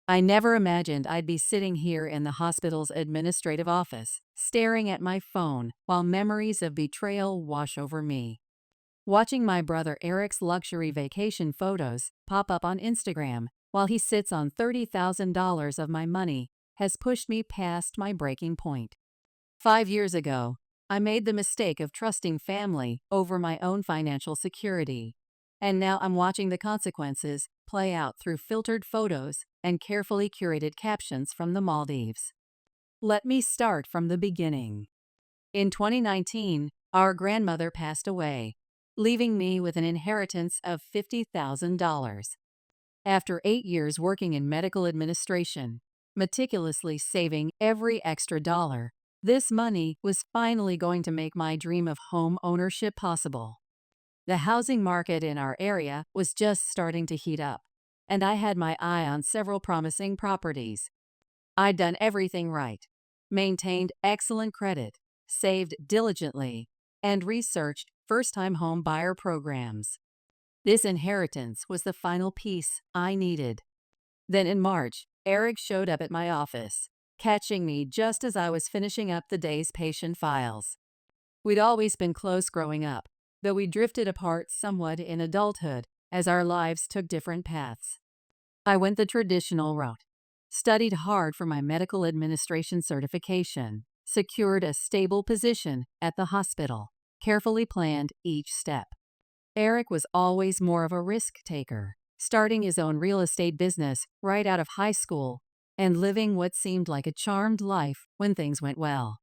I never imagined I'd be sitting here in the hospital's administrative office, staring at my phone while memories of betrayal wash over me. Watching my brother Eric's luxury vacation photos pop up on Instagram while he sits on $30,000 of my money has pushed me past my breaking point. 5 years ago, I made the mistake of trusting family over my own financial security. And now I'm watching the consequences play out through filtered photos and carefully curated captions from the Maldives. Let me start from the beginning. In 2019, our grandmother passed away, leaving me with an inheritance of $50,000. After 8 years working in medical administration, meticulously saving every extra dollar, this money was finally going to make my dream of home ownership possible. The housing market in our area was just starting to heat up, and I had my eye on several promising properties. I'd done everything right, maintained excellent credit, saved diligently, and researched first-time home buyer programs. This inheritance was the final piece I needed. Then in March, Eric showed up at my office, catching me just as I was finishing up the day's patient files. We'd always been close growing up, though we drifted apart somewhat in adulthood as our lives took different paths. I went the traditional route, studied hard for my medical administration certification, secured a stable position at the hospital, carefully planned each step. Eric was always more of a risk taker, starting his own real estate business right out of high school and living what seemed like a charmed life when things went well.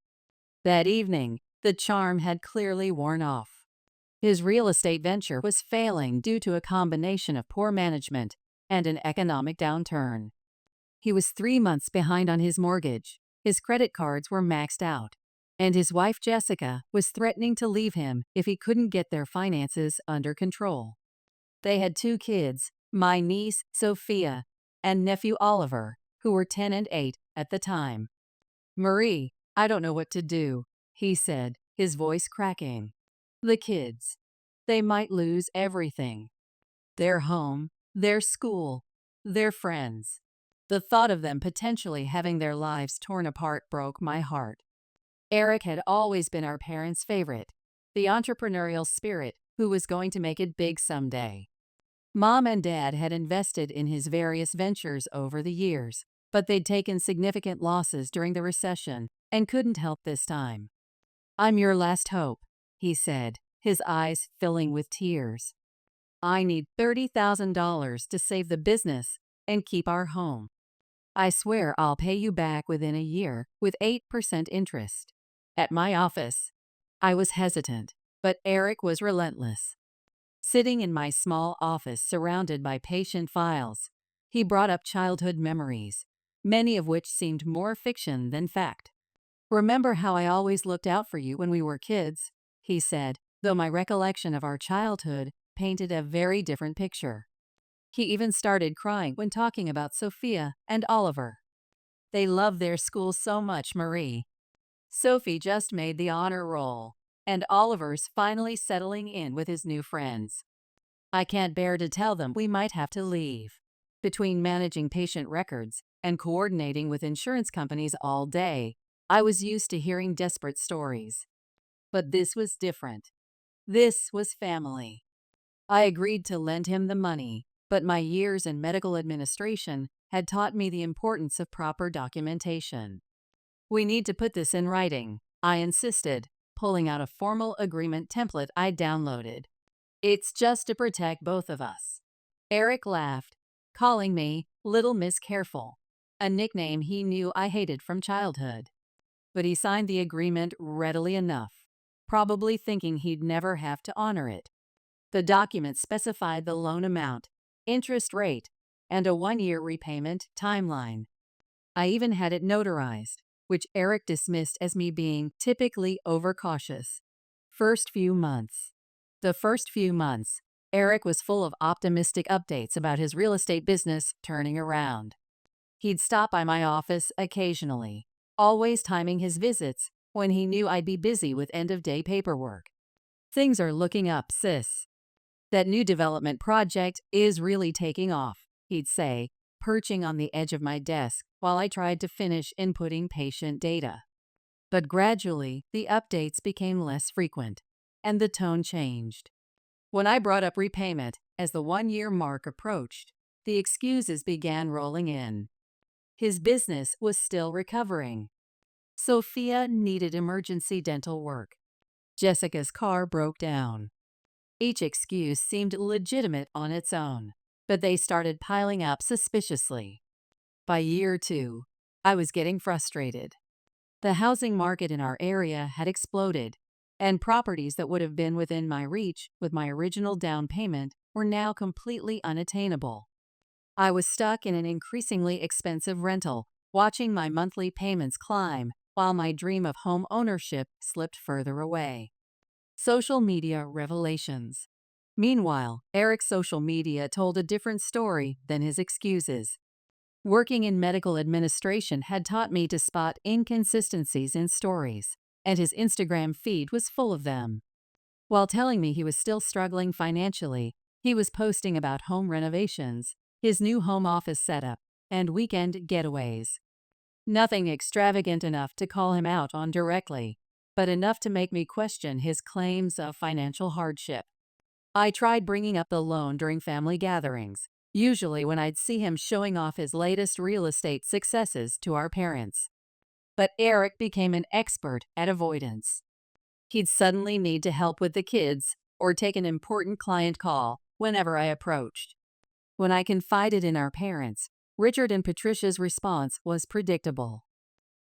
That evening, the charm had clearly worn off. His real estate venture was failing due to a combination of poor management and an economic downturn. He was 3 months behind on his mortgage, his credit cards were maxed out, and his wife Jessica was threatening to leave him if he couldn't get their finances under control. They had 2 kids, my niece Sophia and nephew Oliver, who were 10 and 8 at the time. "Marie, I don't know what to do," he said, his voice cracking. "The kids. They might lose everything. Their home, their school, their friends. The thought of them potentially having their lives torn apart broke my heart." Eric had always been our parents' favorite, the entrepreneurial spirit who was going to make it big someday. Mom and Dad had invested in his various ventures over the years, but they'd taken significant losses during the recession and couldn't help this time. "I'm your last hope," he said, his eyes filling with tears. "I need $30,000 to save the business and keep our home. I swear I'll pay you back within a year with 8% interest." At my office, I was hesitant, but Eric was relentless. Sitting in my small office surrounded by patient files, he brought up childhood memories, many of which seemed more fiction than fact. "Remember how I always looked out for you when we were kids?" he said, though my recollection of our childhood painted a very different picture. He even started crying when talking about Sophia and Oliver. "They love their school so much, Marie. Sophie just made the honor roll, and Oliver's finally settling in with his new friends. I can't bear to tell them we might have to leave." Between managing patient records and coordinating with insurance companies all day, I was used to hearing desperate stories. But this was different. This was family. I agreed to lend him the money, but my years in medical administration had taught me the importance of proper documentation. "We need to put this in writing," I insisted, pulling out a formal agreement template I downloaded. "It's just to protect both of us." Eric laughed, calling me Little Miss Careful, a nickname he knew I hated from childhood. But he signed the agreement readily enough, probably thinking he'd never have to honor it. The document specified the loan amount, interest rate, and a 1-year repayment timeline. I even had it notarized, which Eric dismissed as me being typically overcautious. The first few months, Eric was full of optimistic updates about his real estate business turning around. He'd stop by my office occasionally, always timing his visits when he knew I'd be busy with end-of-day paperwork. "Things are looking up, sis. That new development project is really taking off," he'd say, perching on the edge of my desk while I tried to finish inputting patient data. But gradually, the updates became less frequent, and the tone changed. When I brought up repayment as the 1-year mark approached, the excuses began rolling in. His business was still recovering. Sophia needed emergency dental work. Jessica's car broke down. Each excuse seemed legitimate on its own, but they started piling up suspiciously. By year 2, I was getting frustrated. The housing market in our area had exploded, and properties that would have been within my reach with my original down payment were now completely unattainable. I was stuck in an increasingly expensive rental, watching my monthly payments climb while my dream of home ownership slipped further away. Social media revelations. Meanwhile, Eric's social media told a different story than his excuses. Working in medical administration had taught me to spot inconsistencies in stories, and his Instagram feed was full of them. While telling me he was still struggling financially, he was posting about home renovations, his new home office setup, and weekend getaways. Nothing extravagant enough to call him out on directly, but enough to make me question his claims of financial hardship. I tried bringing up the loan during family gatherings, usually when I'd see him showing off his latest real estate successes to our parents. But Eric became an expert at avoidance. He'd suddenly need to help with the kids or take an important client call whenever I approached. When I confided in our parents, Richard and Patricia's response was predictable.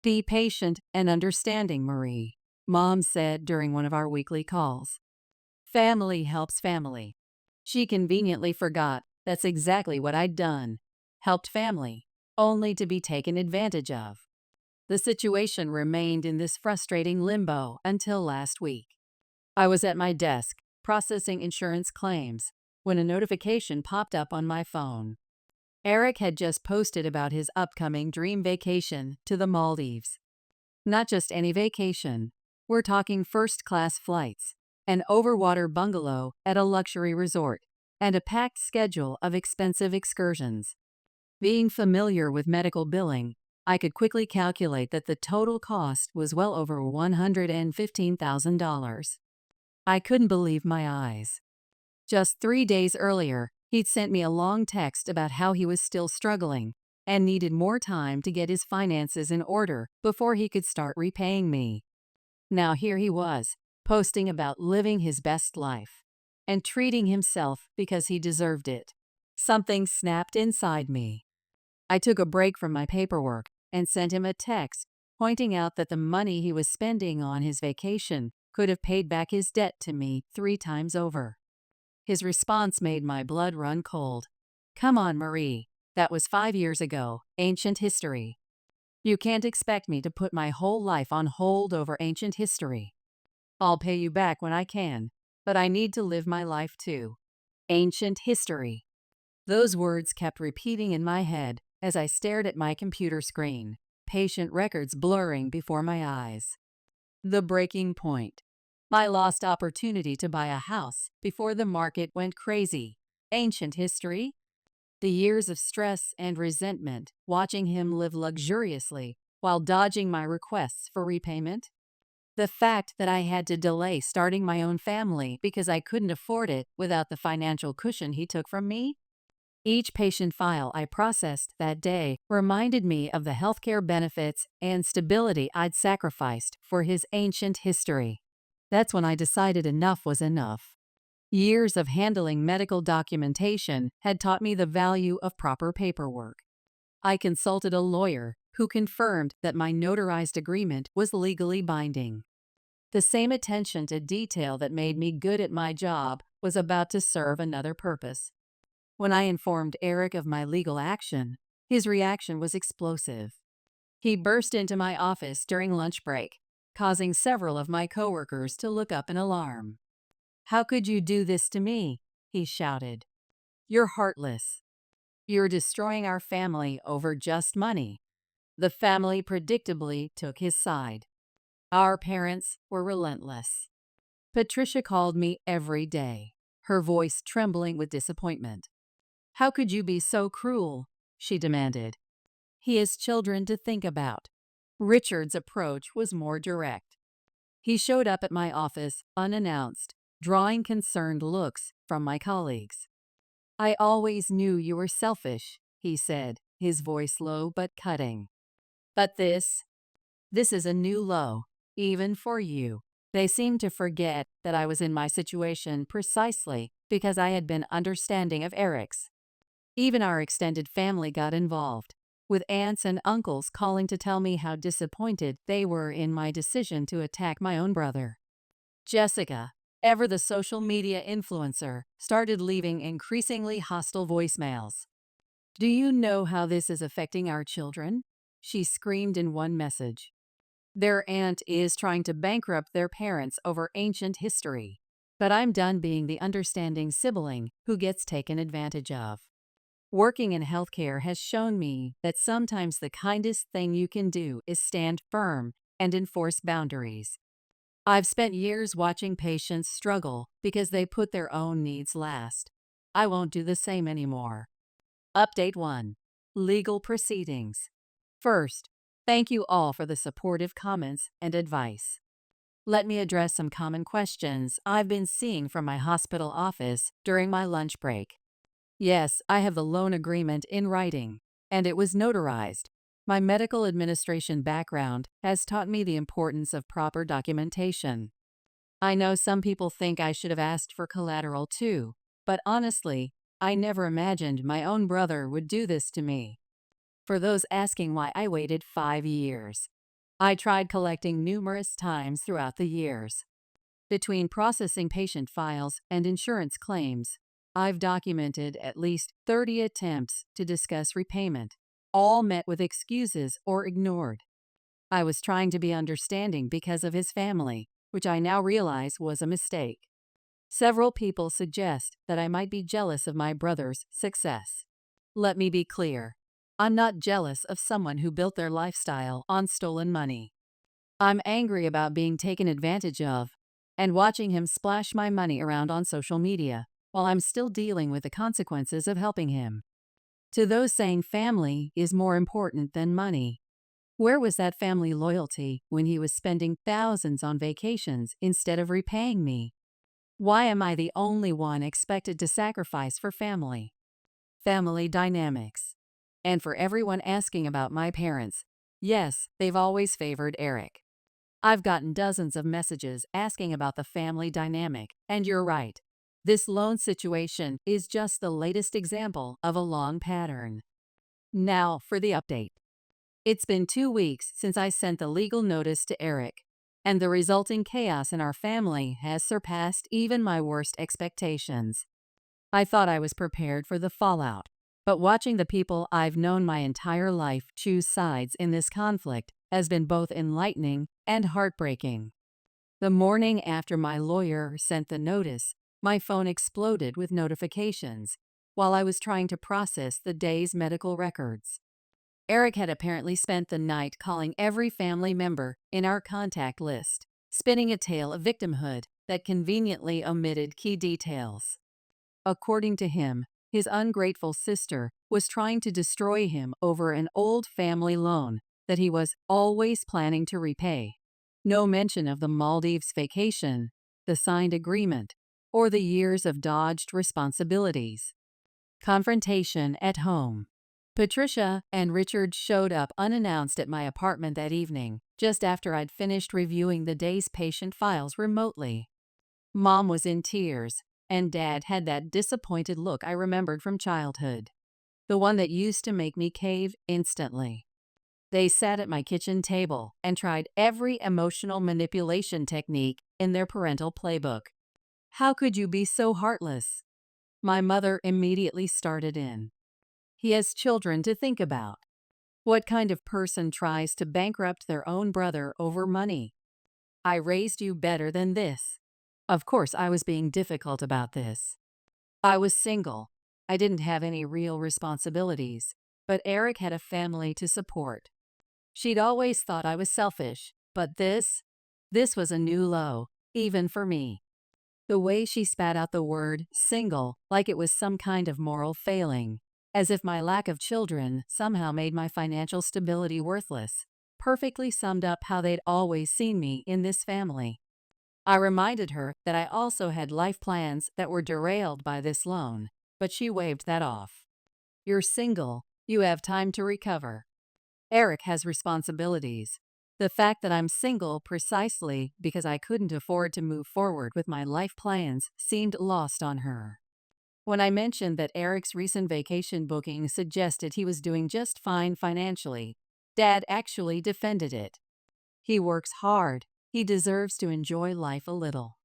"Be patient and understanding, Marie," Mom said during one of our weekly calls. "Family helps family." She conveniently forgot that's exactly what I'd done. Helped family, only to be taken advantage of. The situation remained in this frustrating limbo until last week. I was at my desk, processing insurance claims, when a notification popped up on my phone. Eric had just posted about his upcoming dream vacation to the Maldives. Not just any vacation. We're talking first-class flights, an overwater bungalow at a luxury resort, and a packed schedule of expensive excursions. Being familiar with medical billing, I could quickly calculate that the total cost was well over $115,000. I couldn't believe my eyes. Just 3 days earlier, he'd sent me a long text about how he was still struggling and needed more time to get his finances in order before he could start repaying me. Now here he was, posting about living his best life and treating himself because he deserved it. Something snapped inside me. I took a break from my paperwork and sent him a text pointing out that the money he was spending on his vacation could have paid back his debt to me 3 times over. His response made my blood run cold. "Come on, Marie. That was 5 years ago. Ancient history. You can't expect me to put my whole life on hold over ancient history. I'll pay you back when I can, but I need to live my life too. Ancient history." Those words kept repeating in my head as I stared at my computer screen, patient records blurring before my eyes. The breaking point. My lost opportunity to buy a house before the market went crazy. Ancient history. The years of stress and resentment watching him live luxuriously while dodging my requests for repayment. The fact that I had to delay starting my own family because I couldn't afford it without the financial cushion he took from me. Each patient file I processed that day reminded me of the healthcare benefits and stability I'd sacrificed for his ancient history. That's when I decided enough was enough. Years of handling medical documentation had taught me the value of proper paperwork. I consulted a lawyer who confirmed that my notarized agreement was legally binding. The same attention to detail that made me good at my job was about to serve another purpose. When I informed Eric of my legal action, his reaction was explosive. He burst into my office during lunch break, causing several of my coworkers to look up in alarm. "How could you do this to me?" he shouted. "You're heartless. You're destroying our family over just money." The family predictably took his side. Our parents were relentless. Patricia called me every day, her voice trembling with disappointment. "How could you be so cruel? she demanded. He has children to think about. Richard's approach was more direct. He showed up at my office unannounced, drawing concerned looks from my colleagues. I always knew you were selfish, he said, his voice low but cutting. But this is a new low, even for you. They seemed to forget that I was in my situation precisely because I had been understanding of Eric's. Even our extended family got involved, with aunts and uncles calling to tell me how disappointed they were in my decision to attack my own brother. Jessica, ever the social media influencer, started leaving increasingly hostile voicemails. Do you know how this is affecting our children? She screamed in one message. Their aunt is trying to bankrupt their parents over ancient history. But I'm done being the understanding sibling who gets taken advantage of. Working in healthcare has shown me that sometimes the kindest thing you can do is stand firm and enforce boundaries. I've spent years watching patients struggle because they put their own needs last. I won't do the same anymore. Update 1. Legal proceedings. First, thank you all for the supportive comments and advice. Let me address some common questions I've been seeing from my hospital office during my lunch break. Yes, I have the loan agreement in writing, and it was notarized. My medical administration background has taught me the importance of proper documentation. I know some people think I should have asked for collateral too, but honestly, I never imagined my own brother would do this to me. For those asking why I waited 5 years, I tried collecting numerous times throughout the years. Between processing patient files and insurance claims, I've documented at least 30 attempts to discuss repayment, all met with excuses or ignored. I was trying to be understanding because of his family, which I now realize was a mistake. Several people suggest that I might be jealous of my brother's success. Let me be clear. I'm not jealous of someone who built their lifestyle on stolen money. I'm angry about being taken advantage of and watching him splash my money around on social media while I'm still dealing with the consequences of helping him. To those saying family is more important than money, where was that family loyalty when he was spending thousands on vacations instead of repaying me? Why am I the only one expected to sacrifice for family? Family dynamics. And for everyone asking about my parents, yes, they've always favored Eric. I've gotten dozens of messages asking about the family dynamic, and you're right. This loan situation is just the latest example of a long pattern. Now for the update. It's been 2 weeks since I sent the legal notice to Eric, and the resulting chaos in our family has surpassed even my worst expectations. I thought I was prepared for the fallout, but watching the people I've known my entire life choose sides in this conflict has been both enlightening and heartbreaking. The morning after my lawyer sent the notice, my phone exploded with notifications while I was trying to process the day's medical records. Eric had apparently spent the night calling every family member in our contact list, spinning a tale of victimhood that conveniently omitted key details. According to him, his ungrateful sister was trying to destroy him over an old family loan that he was always planning to repay. No mention of the Maldives vacation, the signed agreement, or the years of dodged responsibilities. Confrontation at home. Patricia and Richard showed up unannounced at my apartment that evening, just after I'd finished reviewing the day's patient files remotely. Mom was in tears, and Dad had that disappointed look I remembered from childhood, the one that used to make me cave instantly. They sat at my kitchen table and tried every emotional manipulation technique in their parental playbook. How could you be so heartless? My mother immediately started in. He has children to think about. What kind of person tries to bankrupt their own brother over money? I raised you better than this. Of course, I was being difficult about this. I was single. I didn't have any real responsibilities, but Eric had a family to support. She'd always thought I was selfish, but this was a new low, even for me. The way she spat out the word single like it was some kind of moral failing, as if my lack of children somehow made my financial stability worthless. Perfectly summed up how they'd always seen me in this family. I reminded her that I also had life plans that were derailed by this loan, but she waved that off. You're single. You have time to recover. Eric has responsibilities. The fact that I'm single precisely because I couldn't afford to move forward with my life plans seemed lost on her. When I mentioned that Eric's recent vacation booking suggested he was doing just fine financially, Dad actually defended it. He works hard. He deserves to enjoy life a little.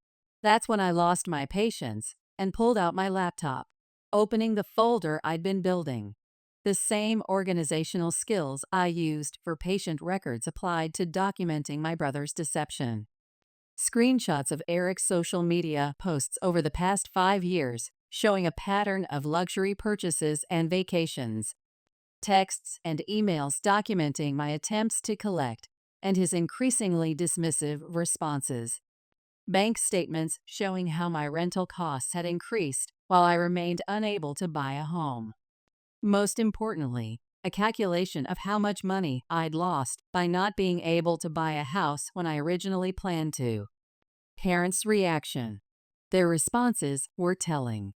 That's when I lost my patience and pulled out my laptop, opening the folder I'd been building. The same organizational skills I used for patient records applied to documenting my brother's deception. Screenshots of Eric's social media posts over the past 5 years showing a pattern of luxury purchases and vacations. Texts and emails documenting my attempts to collect and his increasingly dismissive responses. Bank statements showing how my rental costs had increased while I remained unable to buy a home. Most importantly, a calculation of how much money I'd lost by not being able to buy a house when I originally planned to. Parents' reaction. Their responses were telling.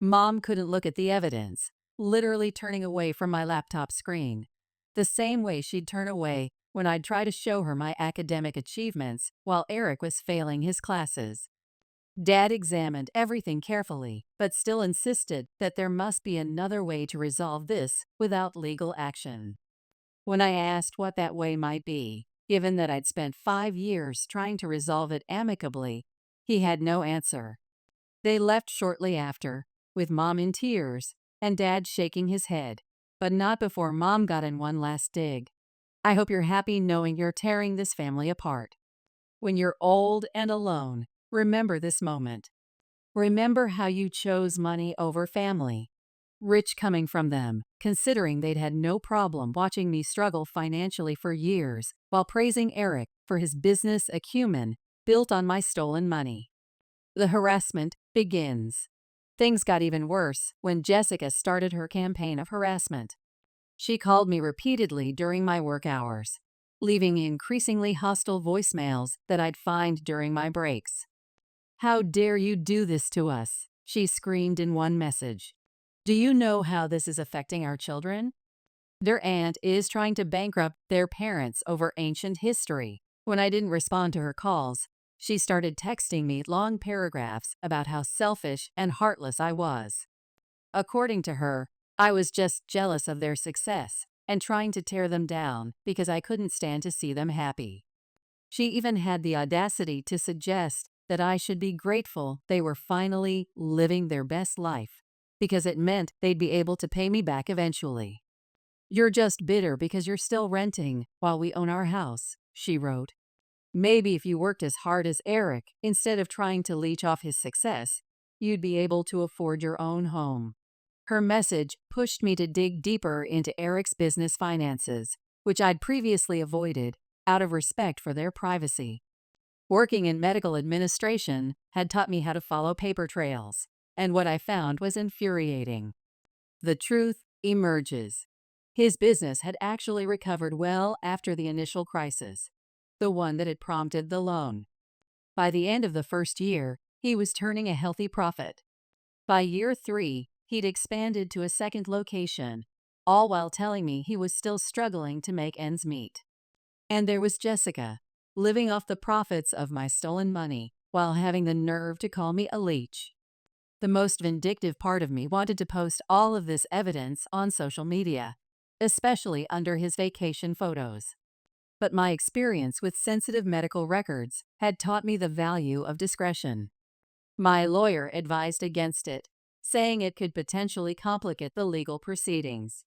Mom couldn't look at the evidence, literally turning away from my laptop screen, the same way she'd turn away when I'd try to show her my academic achievements while Eric was failing his classes. Dad examined everything carefully, but still insisted that there must be another way to resolve this without legal action. When I asked what that way might be, given that I'd spent 5 years trying to resolve it amicably, he had no answer. They left shortly after, with Mom in tears and Dad shaking his head, but not before Mom got in one last dig. I hope you're happy knowing you're tearing this family apart. When you're old and alone, remember this moment. Remember how you chose money over family. Rich coming from them, considering they'd had no problem watching me struggle financially for years while praising Eric for his business acumen built on my stolen money. The harassment begins. Things got even worse when Jessica started her campaign of harassment. She called me repeatedly during my work hours, leaving increasingly hostile voicemails that I'd find during my breaks. "How dare you do this to us?" she screamed in one message. "Do you know how this is affecting our children? Their aunt is trying to bankrupt their parents over ancient history." When I didn't respond to her calls, she started texting me long paragraphs about how selfish and heartless I was. According to her, I was just jealous of their success and trying to tear them down because I couldn't stand to see them happy. She even had the audacity to suggest that I should be grateful they were finally living their best life, because it meant they'd be able to pay me back eventually. "You're just bitter because you're still renting while we own our house," she wrote. "Maybe if you worked as hard as Eric, instead of trying to leech off his success, you'd be able to afford your own home." Her message pushed me to dig deeper into Eric's business finances, which I'd previously avoided out of respect for their privacy. Working in medical administration had taught me how to follow paper trails, and what I found was infuriating. The truth emerges. His business had actually recovered well after the initial crisis, the one that had prompted the loan. By the end of the first year, he was turning a healthy profit. By year 3, he'd expanded to a second location, all while telling me he was still struggling to make ends meet. And there was Jessica, living off the profits of my stolen money while having the nerve to call me a leech. The most vindictive part of me wanted to post all of this evidence on social media, especially under his vacation photos. But my experience with sensitive medical records had taught me the value of discretion. My lawyer advised against it, saying it could potentially complicate the legal proceedings.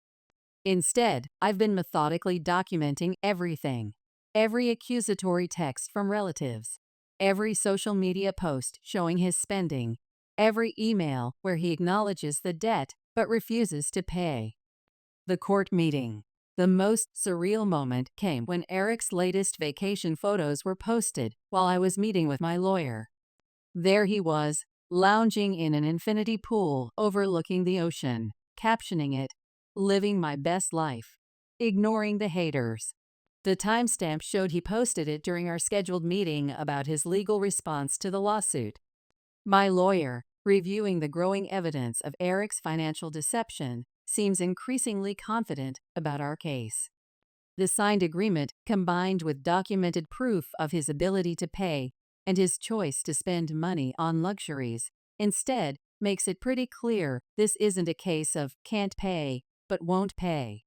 Instead, I've been methodically documenting everything. Every accusatory text from relatives, every social media post showing his spending, every email where he acknowledges the debt but refuses to pay. The court meeting. The most surreal moment came when Eric's latest vacation photos were posted while I was meeting with my lawyer. There he was, lounging in an infinity pool overlooking the ocean, captioning it, "Living My Best Life. Ignoring the Haters." The timestamp showed he posted it during our scheduled meeting about his legal response to the lawsuit. My lawyer, reviewing the growing evidence of Eric's financial deception, seems increasingly confident about our case. The signed agreement, combined with documented proof of his ability to pay and his choice to spend money on luxuries, instead makes it pretty clear this isn't a case of can't pay, but won't pay.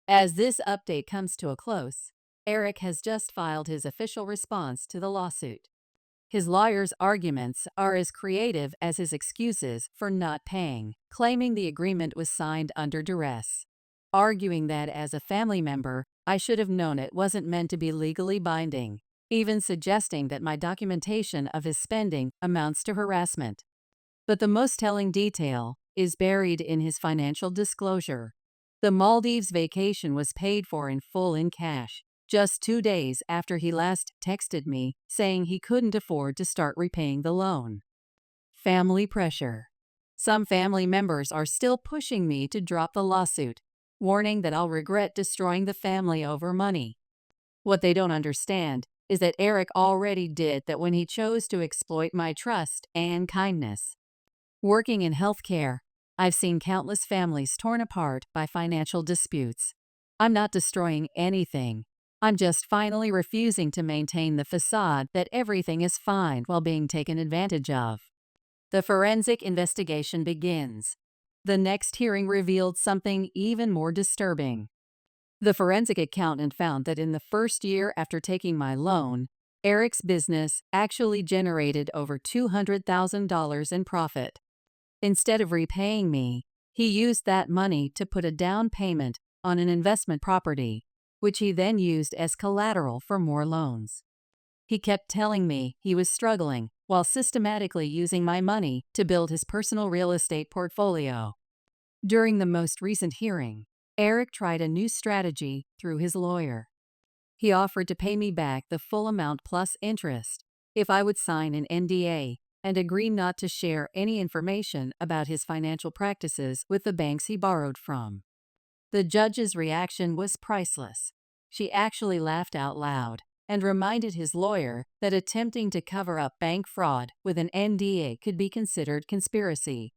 As this update comes to a close, Eric has just filed his official response to the lawsuit. His lawyer's arguments are as creative as his excuses for not paying, claiming the agreement was signed under duress, arguing that as a family member, I should have known it wasn't meant to be legally binding, even suggesting that my documentation of his spending amounts to harassment. But the most telling detail is buried in his financial disclosure. The Maldives vacation was paid for in full in cash, just 2 days after he last texted me saying he couldn't afford to start repaying the loan. Family pressure. Some family members are still pushing me to drop the lawsuit, warning that I'll regret destroying the family over money. What they don't understand is that Eric already did that when he chose to exploit my trust and kindness. Working in healthcare, I've seen countless families torn apart by financial disputes. I'm not destroying anything. I'm just finally refusing to maintain the facade that everything is fine while being taken advantage of. The forensic investigation begins. The next hearing revealed something even more disturbing. The forensic accountant found that in the first year after taking my loan, Eric's business actually generated over $200,000 in profit. Instead of repaying me, he used that money to put a down payment on an investment property, which he then used as collateral for more loans. He kept telling me he was struggling while systematically using my money to build his personal real estate portfolio. During the most recent hearing, Eric tried a new strategy through his lawyer. He offered to pay me back the full amount plus interest if I would sign an NDA and agree not to share any information about his financial practices with the banks he borrowed from. The judge's reaction was priceless. She actually laughed out loud and reminded his lawyer that attempting to cover up bank fraud with an NDA could be considered conspiracy.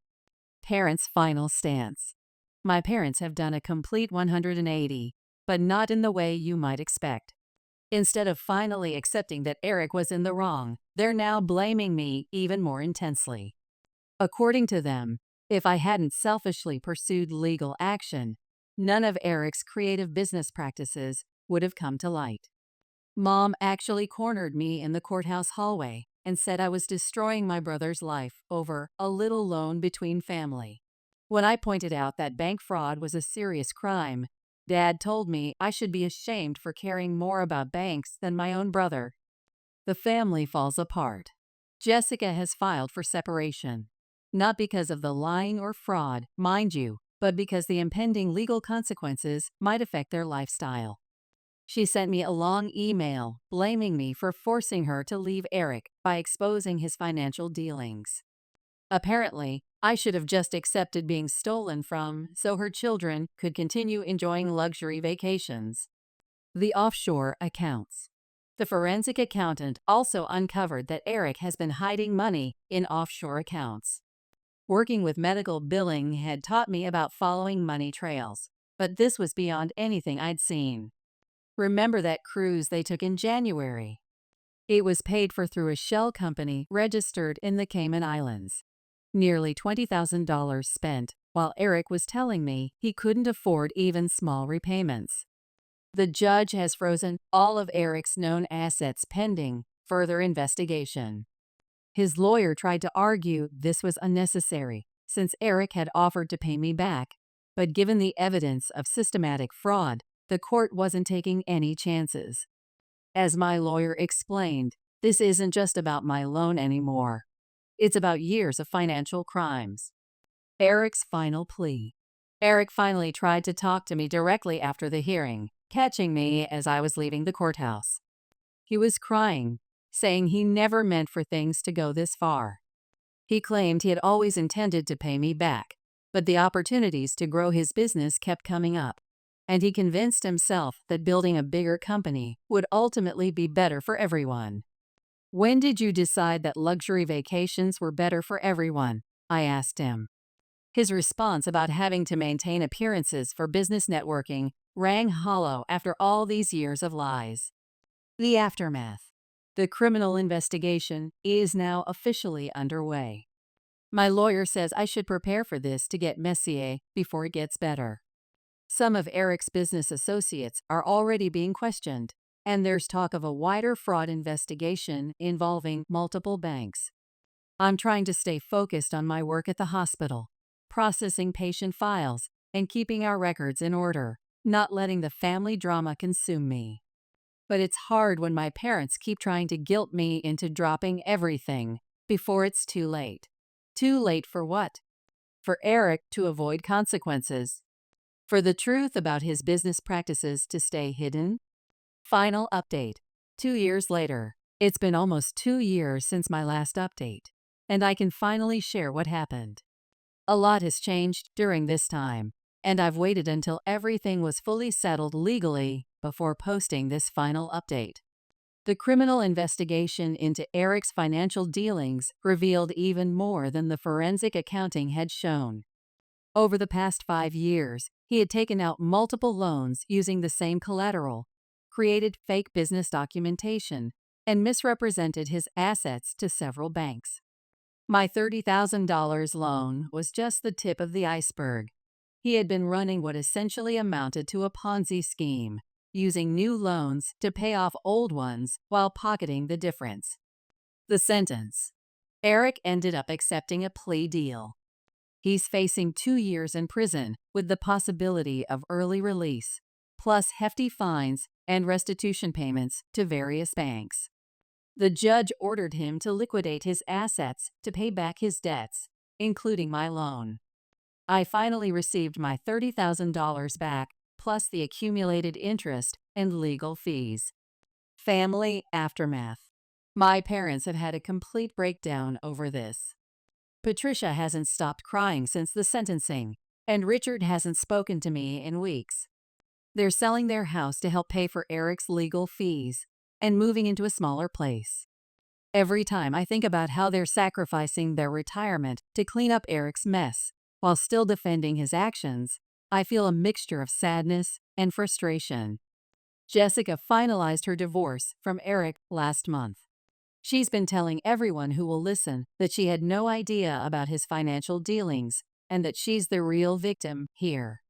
Parents' final stance. My parents have done a complete 180, but not in the way you might expect. Instead of finally accepting that Eric was in the wrong, they're now blaming me even more intensely. According to them, if I hadn't selfishly pursued legal action, none of Eric's creative business practices would have come to light. Mom actually cornered me in the courthouse hallway and said I was destroying my brother's life over a little loan between family. When I pointed out that bank fraud was a serious crime, Dad told me I should be ashamed for caring more about banks than my own brother. The family falls apart. Jessica has filed for separation, not because of the lying or fraud, mind you, but because the impending legal consequences might affect their lifestyle. She sent me a long email blaming me for forcing her to leave Eric by exposing his financial dealings. Apparently, I should have just accepted being stolen from so her children could continue enjoying luxury vacations. The offshore accounts. The forensic accountant also uncovered that Eric has been hiding money in offshore accounts. Working with medical billing had taught me about following money trails, but this was beyond anything I'd seen. Remember that cruise they took in January? It was paid for through a shell company registered in the Cayman Islands. Nearly $20,000 spent, while Eric was telling me he couldn't afford even small repayments. The judge has frozen all of Eric's known assets pending further investigation. His lawyer tried to argue this was unnecessary, since Eric had offered to pay me back, but given the evidence of systematic fraud, the court wasn't taking any chances. As my lawyer explained, this isn't just about my loan anymore. It's about years of financial crimes. Eric's final plea. Eric finally tried to talk to me directly after the hearing, catching me as I was leaving the courthouse. He was crying, saying he never meant for things to go this far. He claimed he had always intended to pay me back, But the opportunities to grow his business kept coming up, and he convinced himself that building a bigger company would ultimately be better for everyone. "When did you decide that luxury vacations were better for everyone?" I asked him. His response about having to maintain appearances for business networking rang hollow after all these years of lies. The aftermath. The criminal investigation is now officially underway. My lawyer says I should prepare for this to get messier before it gets better. Some of Eric's business associates are already being questioned, and there's talk of a wider fraud investigation involving multiple banks. I'm trying to stay focused on my work at the hospital, processing patient files, and keeping our records in order, not letting the family drama consume me. But it's hard when my parents keep trying to guilt me into dropping everything before it's too late. Too late for what? For Eric to avoid consequences. For the truth about his business practices to stay hidden? Final update. 2 years later. It's been almost 2 years since my last update, and I can finally share what happened. A lot has changed during this time, and I've waited until everything was fully settled legally before posting this final update. The criminal investigation into Eric's financial dealings revealed even more than the forensic accounting had shown. Over the past 5 years, he had taken out multiple loans using the same collateral, created fake business documentation, and misrepresented his assets to several banks. My $30,000 loan was just the tip of the iceberg. He had been running what essentially amounted to a Ponzi scheme, using new loans to pay off old ones while pocketing the difference. The sentence. Eric ended up accepting a plea deal. He's facing 2 years in prison with the possibility of early release, plus hefty fines and restitution payments to various banks. The judge ordered him to liquidate his assets to pay back his debts, including my loan. I finally received my $30,000 back, plus the accumulated interest and legal fees. Family aftermath. My parents have had a complete breakdown over this. Patricia hasn't stopped crying since the sentencing, and Richard hasn't spoken to me in weeks. They're selling their house to help pay for Eric's legal fees and moving into a smaller place. Every time I think about how they're sacrificing their retirement to clean up Eric's mess while still defending his actions, I feel a mixture of sadness and frustration. Jessica finalized her divorce from Eric last month. She's been telling everyone who will listen that she had no idea about his financial dealings and that she's the real victim here.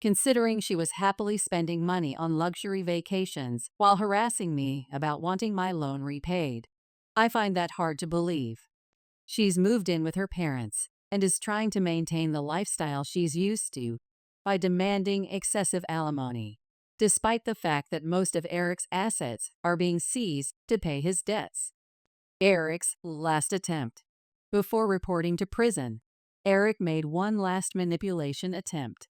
Considering she was happily spending money on luxury vacations while harassing me about wanting my loan repaid, I find that hard to believe. She's moved in with her parents and is trying to maintain the lifestyle she's used to by demanding excessive alimony, despite the fact that most of Eric's assets are being seized to pay his debts. Eric's last attempt. Before reporting to prison, Eric made one last manipulation attempt.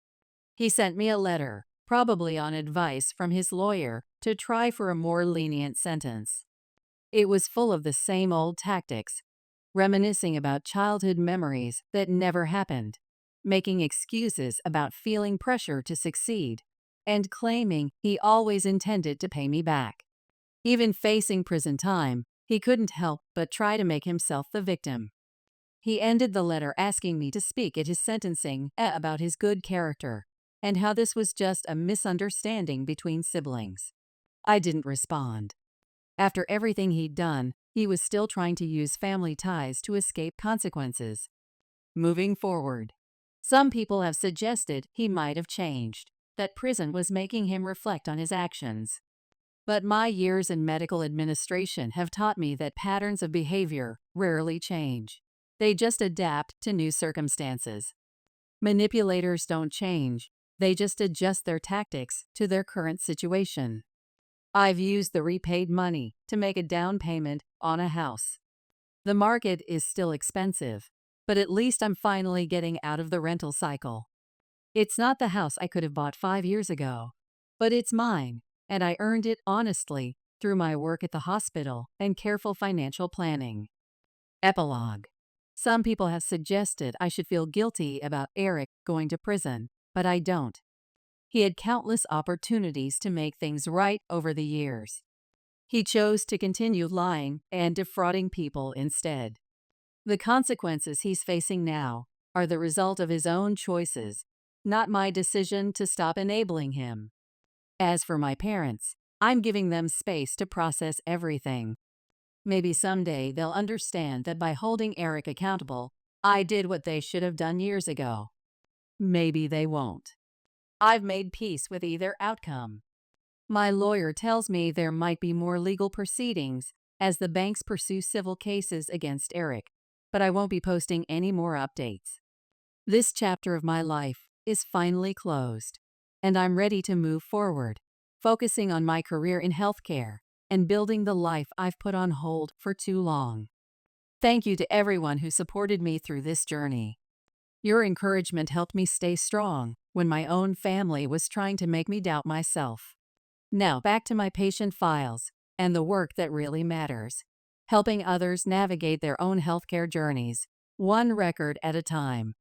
He sent me a letter, probably on advice from his lawyer, to try for a more lenient sentence. It was full of the same old tactics, reminiscing about childhood memories that never happened, making excuses about feeling pressure to succeed, and claiming he always intended to pay me back. Even facing prison time, he couldn't help but try to make himself the victim. He ended the letter asking me to speak at his sentencing about his good character and how this was just a misunderstanding between siblings. I didn't respond. After everything he'd done, he was still trying to use family ties to escape consequences. Moving forward. Some people have suggested he might have changed, that prison was making him reflect on his actions. But my years in medical administration have taught me that patterns of behavior rarely change. They just adapt to new circumstances. Manipulators don't change. They just adjust their tactics to their current situation. I've used the repaid money to make a down payment on a house. The market is still expensive, but at least I'm finally getting out of the rental cycle. It's not the house I could have bought 5 years ago, but it's mine, and I earned it honestly through my work at the hospital and careful financial planning. Epilogue. Some people have suggested I should feel guilty about Eric going to prison, but I don't. He had countless opportunities to make things right over the years. He chose to continue lying and defrauding people instead. The consequences he's facing now are the result of his own choices, not my decision to stop enabling him. As for my parents, I'm giving them space to process everything. Maybe someday they'll understand that by holding Eric accountable, I did what they should have done years ago. Maybe they won't. I've made peace with either outcome. My lawyer tells me there might be more legal proceedings as the banks pursue civil cases against Eric, but I won't be posting any more updates. This chapter of my life is finally closed, and I'm ready to move forward, focusing on my career in healthcare and building the life I've put on hold for too long. Thank you to everyone who supported me through this journey. Your encouragement helped me stay strong when my own family was trying to make me doubt myself. Now back to my patient files and the work that really matters, helping others navigate their own healthcare journeys, one record at a time.